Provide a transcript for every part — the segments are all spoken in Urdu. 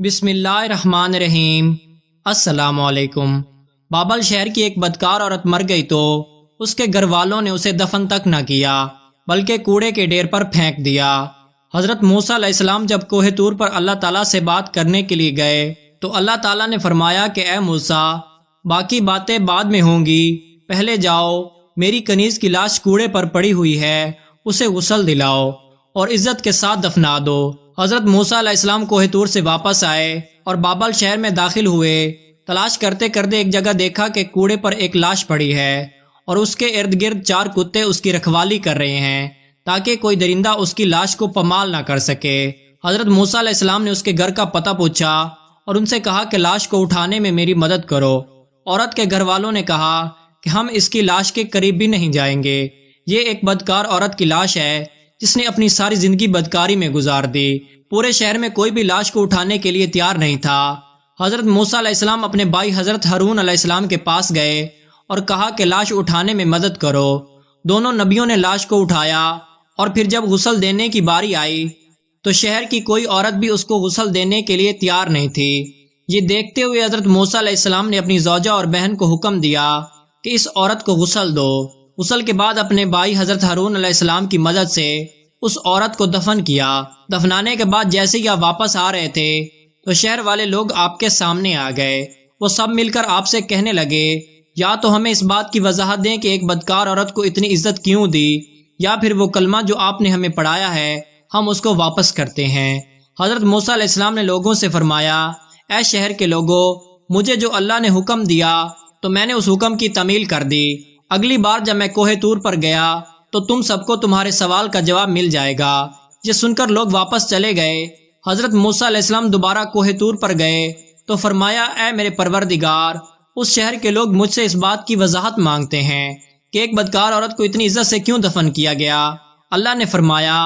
بسم اللہ الرحمن الرحیم۔ السلام علیکم۔ بابل شہر کی ایک بدکار عورت مر گئی تو اس کے گھر والوں نے اسے دفن تک نہ کیا بلکہ کوڑے کے ڈھیر پر پھینک دیا۔ حضرت موسیٰ علیہ السلام جب کوہ طور پر اللہ تعالیٰ سے بات کرنے کے لیے گئے تو اللہ تعالیٰ نے فرمایا کہ اے موسیٰ، باقی باتیں بعد میں ہوں گی، پہلے جاؤ، میری کنیز کی لاش کوڑے پر پڑی ہوئی ہے، اسے غسل دلاؤ اور عزت کے ساتھ دفنا دو۔ حضرت موسیٰ علیہ السلام کوہ طور سے واپس آئے اور بابل شہر میں داخل ہوئے۔ تلاش کرتے کرتے ایک جگہ دیکھا کہ کوڑے پر ایک لاش پڑی ہے اور اس کے ارد گرد 4 کتے اس کی رکھوالی کر رہے ہیں تاکہ کوئی درندہ اس کی لاش کو پامال نہ کر سکے۔ حضرت موسیٰ علیہ السلام نے اس کے گھر کا پتہ پوچھا اور ان سے کہا کہ لاش کو اٹھانے میں میری مدد کرو۔ عورت کے گھر والوں نے کہا کہ ہم اس کی لاش کے قریب بھی نہیں جائیں گے، یہ ایک بدکار عورت کی لاش ہے جس نے اپنی ساری زندگی بدکاری میں گزار دی۔ پورے شہر میں کوئی بھی لاش کو اٹھانے کے لیے تیار نہیں تھا۔ حضرت موسیٰ علیہ السلام اپنے بھائی حضرت ہارون علیہ السلام کے پاس گئے اور کہا کہ لاش اٹھانے میں مدد کرو۔ دونوں نبیوں نے لاش کو اٹھایا اور پھر جب غسل دینے کی باری آئی تو شہر کی کوئی عورت بھی اس کو غسل دینے کے لیے تیار نہیں تھی۔ یہ دیکھتے ہوئے حضرت موسیٰ علیہ السلام نے اپنی زوجہ اور بہن کو حکم دیا کہ اس عورت کو غسل دو۔ غسل کے بعد اپنے بھائی حضرت ہارون علیہ السلام کی مدد سے اس عورت کو دفن کیا۔ دفنانے کے بعد جیسے ہی آپ واپس آ رہے تھے تو شہر والے لوگ آپ کے سامنے آ گئے۔ وہ سب مل کر آپ سے کہنے لگے، یا تو ہمیں اس بات کی وضاحت دیں کہ ایک بدکار عورت کو اتنی عزت کیوں دی، یا پھر وہ کلمہ جو آپ نے ہمیں پڑھایا ہے ہم اس کو واپس کرتے ہیں۔ حضرت موسیٰ علیہ السلام نے لوگوں سے فرمایا، اے شہر کے لوگوں، مجھے جو اللہ نے حکم دیا تو میں نے اس حکم کی تعمیل کر دی۔ اگلی بار جب میں کوہ طور پر گیا تو تم سب کو تمہارے سوال کا جواب مل جائے گا۔ یہ سن کر لوگ واپس چلے گئے۔ حضرت موسیٰ علیہ السلام دوبارہ کوہ طور پر گئے تو فرمایا، اے میرے پروردگار، اس شہر کے لوگ مجھ سے اس بات کی وضاحت مانگتے ہیں کہ ایک بدکار عورت کو اتنی عزت سے کیوں دفن کیا گیا۔ اللہ نے فرمایا،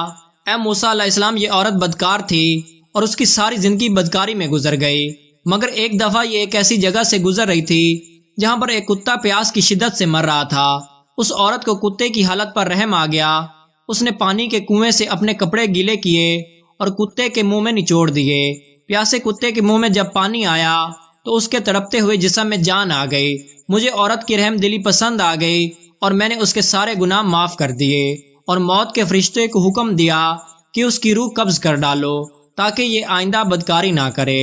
اے موسیٰ علیہ السلام، یہ عورت بدکار تھی اور اس کی ساری زندگی بدکاری میں گزر گئی، مگر ایک دفعہ یہ ایک ایسی جگہ سے گزر رہی تھی جہاں پر ایک کتا پیاس کی شدت سے مر رہا تھا۔ اس عورت کو کتے کی حالت پر رحم آ گیا۔ اس نے پانی کے کنویں سے اپنے کپڑے گیلے کیے اور کتے کے منہ میں نچوڑ دیے۔ پیاسے کتے کے منہ میں جب پانی آیا تو اس کے تڑپتے ہوئے جسم میں جان آ گئی۔ مجھے عورت کی رحم دلی پسند آ گئی اور میں نے اس کے سارے گناہ معاف کر دیے اور موت کے فرشتے کو حکم دیا کہ اس کی روح قبض کر ڈالو تاکہ یہ آئندہ بدکاری نہ کرے۔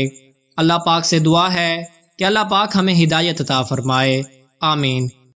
اللہ پاک سے دعا ہے کہ اللہ پاک ہمیں ہدایت عطا فرمائے، آمین۔